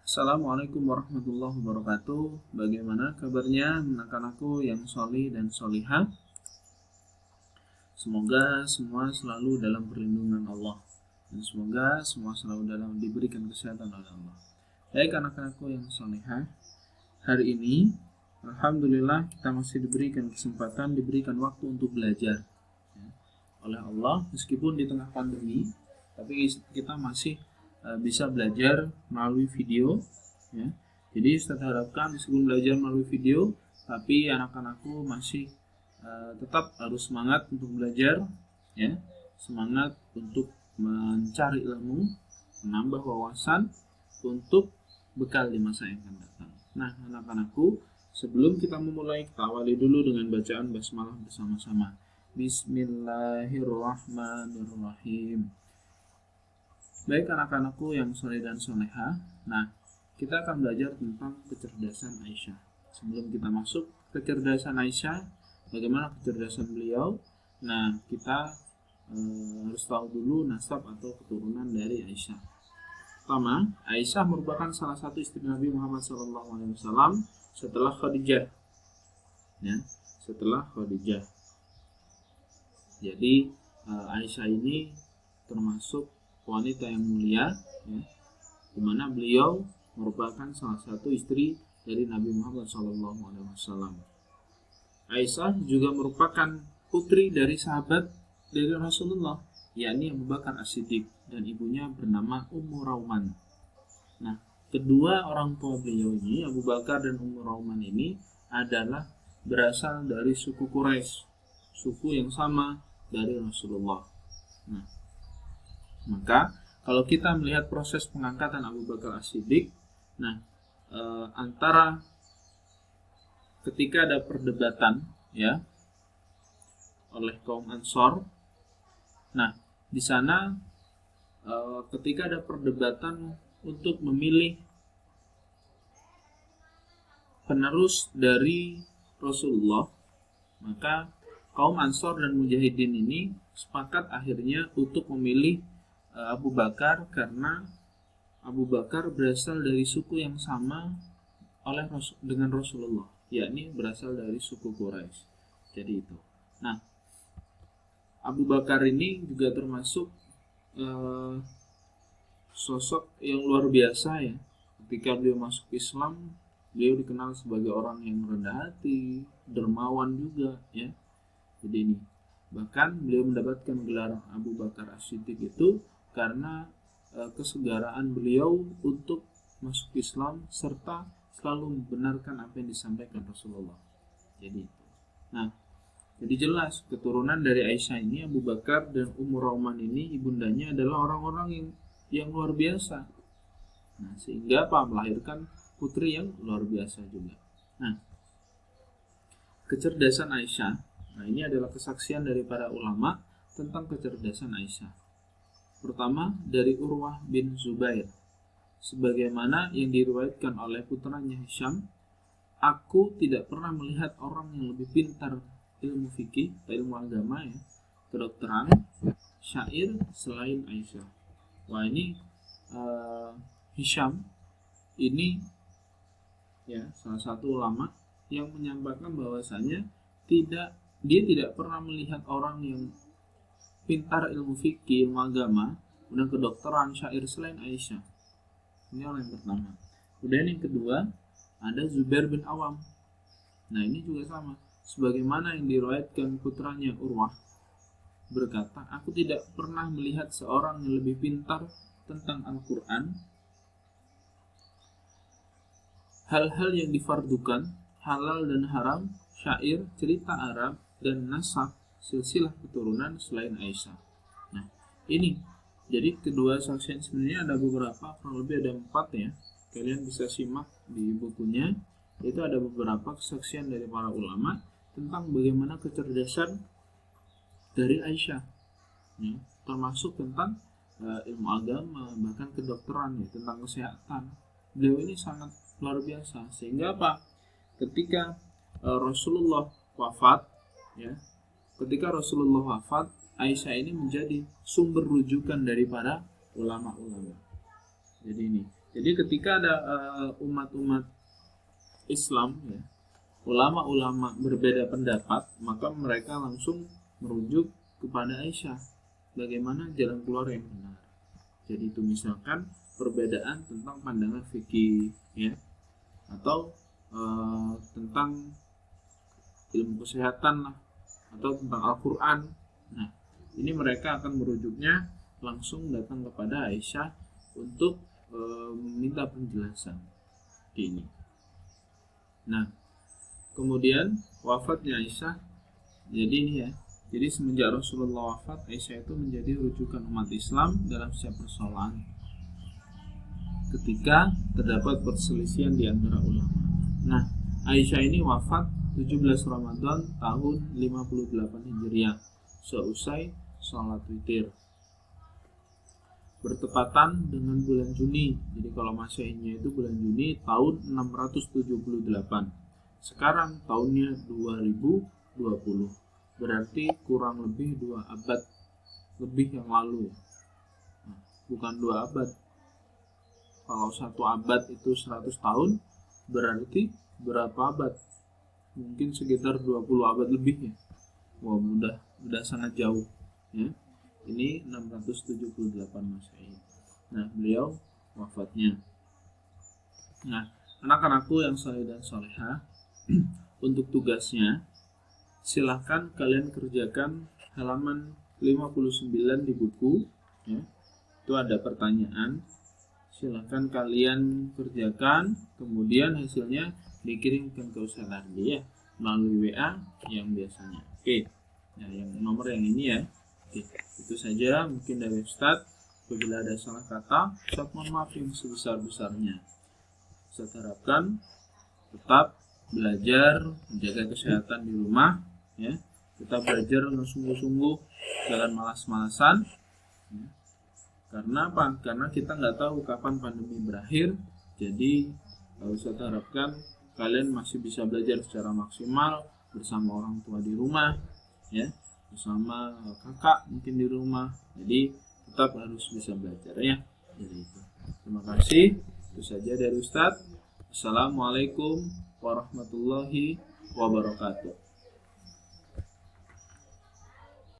Assalamualaikum warahmatullahi wabarakatuh. Bagaimana kabarnya anak-anakku yang solih dan solihah? Semoga semua selalu dalam perlindungan Allah, dan semoga semua selalu diberikan kesehatan oleh Allah. Baik anak-anakku yang solihah, hari ini alhamdulillah kita masih diberikan kesempatan, diberikan waktu untuk belajar oleh Allah. Meskipun di tengah pandemi, tapi kita masih bisa belajar melalui video ya. Jadi Ustaz harapkan meskipun belajar melalui video, tapi anak-anakku masih tetap harus semangat untuk belajar ya, semangat untuk mencari ilmu, menambah wawasan untuk bekal di masa yang akan datang. Nah anak-anakku, sebelum kita memulai, kita awali dulu dengan bacaan basmalah bersama-sama. Bismillahirrahmanirrahim. Baik anak-anakku yang soleh dan soleha, nah kita akan belajar tentang kecerdasan Aisyah. Sebelum kita masuk kecerdasan Aisyah, bagaimana kecerdasan beliau? Nah kita harus tahu dulu nasab atau keturunan dari Aisyah. Pertama, Aisyah merupakan salah satu istri Nabi Muhammad SAW setelah Khadijah. Ya, setelah Khadijah. Jadi Aisyah ini termasuk wanita yang mulia, ya, di mana beliau merupakan salah satu istri dari Nabi Muhammad SAW. Aisyah juga merupakan putri dari sahabat dari Rasulullah, yakni Abu Bakar As-Siddiq, dan ibunya bernama Ummu Rauman. Nah, kedua orang tua beliau ini, Abu Bakar dan Ummu Rauman ini, adalah berasal dari suku Quraisy, suku yang sama dari Rasulullah. Nah, maka kalau kita melihat proses pengangkatan Abu Bakar As-Siddiq, nah antara ketika ada perdebatan ya oleh kaum Ansor, nah di sana ketika ada perdebatan untuk memilih penerus dari Rasulullah, maka kaum Ansor dan Mujahidin ini sepakat akhirnya untuk memilih Abu Bakar karena Abu Bakar berasal dari suku yang sama dengan Rasulullah, yakni berasal dari suku Quraisy. Jadi itu. Nah, Abu Bakar ini juga termasuk sosok yang luar biasa ya. Ketika beliau masuk Islam, beliau dikenal sebagai orang yang rendah hati, dermawan juga ya. Jadi ini, bahkan beliau mendapatkan gelar Abu Bakar As-Siddiq itu karena kesegaraan beliau untuk masuk Islam serta selalu membenarkan apa yang disampaikan Rasulullah. Jadi itu. Nah, jadi jelas keturunan dari Aisyah ini, Abu Bakar dan Ummu Rauman ini, ibundanya adalah orang-orang yang luar biasa. Nah, sehingga melahirkan putri yang luar biasa juga. Nah, kecerdasan Aisyah. Nah, ini adalah kesaksian dari para ulama tentang kecerdasan Aisyah. Pertama, dari Urwah bin Zubair. Sebagaimana yang diriwayatkan oleh putranya Hisham, aku tidak pernah melihat orang yang lebih pintar ilmu fikih, ilmu agama ya, kedokteran, syair selain Aisyah. Wah, ini Hisham ini ya salah satu ulama yang menyampaikan bahwasanya dia tidak pernah melihat orang yang pintar ilmu fikih, ilmu agama, dan kedokteran, syair selain Aisyah. Ini orang yang pertama. Kemudian yang kedua, ada Zubair bin Awam. Nah, ini juga sama. Sebagaimana yang diriwayatkan putranya Urwah, berkata, aku tidak pernah melihat seorang yang lebih pintar tentang Al-Quran, hal-hal yang difardukan, halal dan haram, syair, cerita Arab, dan nasab, silsilah keturunan selain Aisyah. Nah, ini jadi kedua saksian sebenarnya ada beberapa, kurang lebih ada 4 ya. Kalian bisa simak di bukunya. Itu ada beberapa kesaksian dari para ulama tentang bagaimana kecerdasan dari Aisyah ya, termasuk tentang ilmu agama, bahkan kedokteran ya, tentang kesehatan. Beliau ini sangat luar biasa, sehingga ketika Rasulullah wafat ya, Aisyah ini menjadi sumber rujukan daripada ulama-ulama. Jadi ini, Jadi ketika ada umat-umat Islam, ya, ulama-ulama berbeda pendapat, maka mereka langsung merujuk kepada Aisyah bagaimana jalan keluar yang benar. Jadi itu misalkan perbedaan tentang pandangan fikih, ya, atau tentang ilmu kesehatan lah, atau tentang Al-Quran. Nah, ini mereka akan merujuknya langsung datang kepada Aisyah untuk meminta penjelasan ini. Nah, kemudian wafatnya Aisyah. Jadi ini ya. Jadi semenjak Rasulullah wafat, Aisyah itu menjadi rujukan umat Islam dalam setiap persoalan ketika terdapat perselisihan di antara ulama. Nah, Aisyah ini wafat 17 Ramadan tahun 58 Hijriah seusai sholat witir, bertepatan dengan bulan Juni. Jadi kalau Masehinya itu bulan Juni tahun 678. Sekarang tahunnya 2020. Berarti kurang lebih 2 abad lebih yang lalu. Nah, bukan 2 abad. Kalau 1 abad itu 100 tahun, berarti berapa abad? Mungkin sekitar 20 abad lebih ya. Wah, udah sangat jauh ya. Ini 678 Masehi. Nah, beliau wafatnya. Nah, anak-anakku yang saleh dan salehah, untuk tugasnya silahkan kalian kerjakan halaman 59 di buku ya. Itu ada pertanyaan, silahkan kalian kerjakan, kemudian hasilnya dikirimkan ke Ustaz Ardi ya, melalui WA yang biasanya. Oke. Nah, yang nomor yang ini ya. Oke, itu saja mungkin dari Ustaz. Apabila ada salah kata, Ustaz mohon maaf yang sebesar-besarnya. Ustaz harapkan tetap belajar, menjaga kesehatan di rumah ya. Tetap belajar dengan sungguh-sungguh, jangan malas-malasan ya. Karena apa? Karena kita nggak tahu kapan pandemi berakhir. Jadi Ustaz harapkan kalian masih bisa belajar secara maksimal bersama orang tua di rumah ya, bersama kakak mungkin di rumah. Jadi tetap harus bisa belajar ya. Jadi itu. Terima kasih. Itu saja dari Ustaz. Assalamualaikum warahmatullahi wabarakatuh.